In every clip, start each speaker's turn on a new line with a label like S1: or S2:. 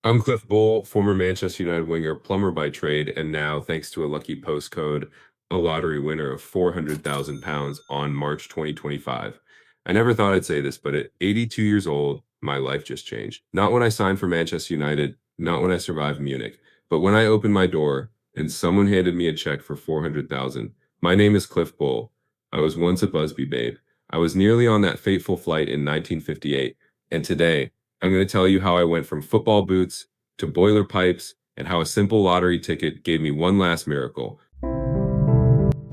S1: I'm Cliff Bull, former Manchester United winger, plumber by trade, and now, thanks to a lucky postcode, a lottery winner of £400,000 on March 2025. I never thought I'd say this, but at 82 years old, my life just changed. Not when I signed for Manchester United, not when I survived Munich, but when I opened my door and someone handed me a check for 400,000. My name is Cliff Bull. I was once a Busby babe. I was nearly on that fateful flight in 1958, and today, I'm going to tell you how I went from football boots to boiler pipes and how a simple lottery ticket gave me one last miracle.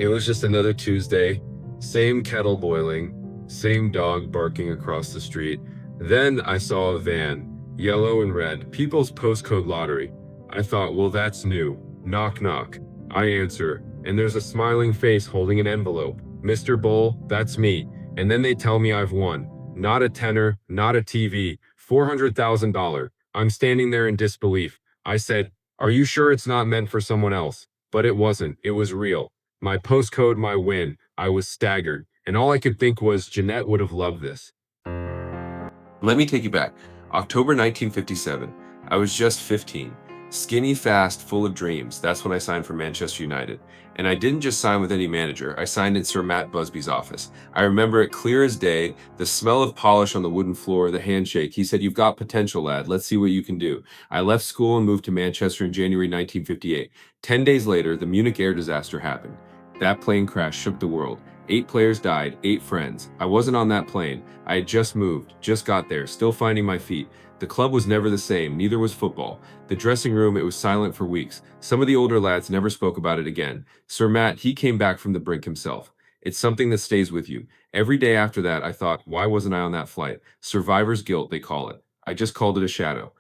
S1: It was just another Tuesday, same kettle boiling, same dog barking across the street. Then I saw a van, yellow and red, People's Postcode Lottery. I thought, well, that's new. Knock, knock. I answer, and there's a smiling face holding an envelope. Mr. Bull, that's me. And then they tell me I've won. Not a tenner, not a TV, $400,000. I'm standing there in disbelief. I said, are you sure it's not meant for someone else? But it wasn't. It was real. My postcode, my win. I was staggered, and all I could think was Jeanette would have loved this. Let me take you back. October 1957. I was just 15. Skinny, fast, full of dreams. That's when I signed for Manchester United. And I didn't just sign with any manager. I signed in Sir Matt Busby's office. I remember it clear as day, the smell of polish on the wooden floor, the handshake. He said, you've got potential, lad. Let's see what you can do. I left school and moved to Manchester in January 1958. 10 days later, the Munich air disaster happened. That plane crash shook the world. 8 players died, 8 friends. I wasn't on that plane. I had just moved, just got there, still finding my feet. The club was never the same, neither was football. The dressing room, it was silent for weeks. Some of the older lads never spoke about it again. Sir Matt, he came back from the brink himself. It's something that stays with you. Every day after that, I thought, why wasn't I on that flight? Survivor's guilt, they call it. I just called it a shadow.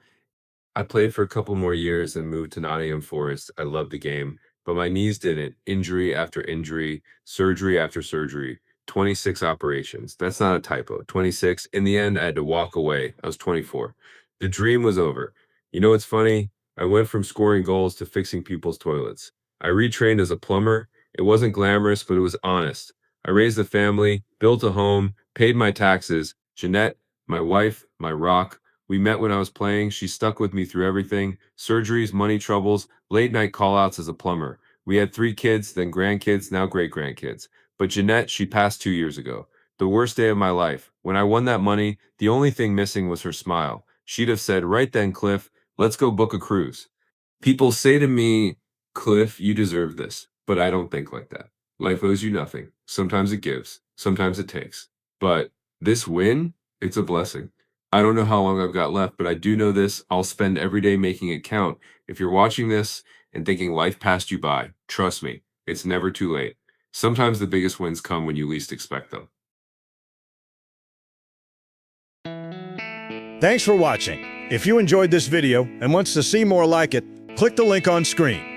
S1: I played for a couple more years and moved to Nottingham Forest. I loved the game, but my knees didn't. Injury after injury, surgery after surgery, 26 operations. That's not a typo. 26. In the end, I had to walk away. I was 24. The dream was over. You know what's funny? I went from scoring goals to fixing people's toilets. I retrained as a plumber. It wasn't glamorous, but it was honest. I raised a family, built a home, paid my taxes. Jeanette, my wife, my rock. We met when I was playing. She stuck with me through everything. Surgeries, money troubles, late night call-outs as a plumber. We had 3 kids, then grandkids, now great-grandkids. But Jeanette, she passed 2 years ago. The worst day of my life. When I won that money, the only thing missing was her smile. She'd have said, right then, Cliff, let's go book a cruise. People say to me, Cliff, you deserve this. But I don't think like that. Life owes you nothing. Sometimes it gives. Sometimes it takes. But this win, it's a blessing. I don't know how long I've got left, but I do know this. I'll spend every day making it count. If you're watching this and thinking life passed you by, trust me, it's never too late. Sometimes the biggest wins come when you least expect them.
S2: Thanks for watching. If you enjoyed this video and wants to see more like it, click the link on screen.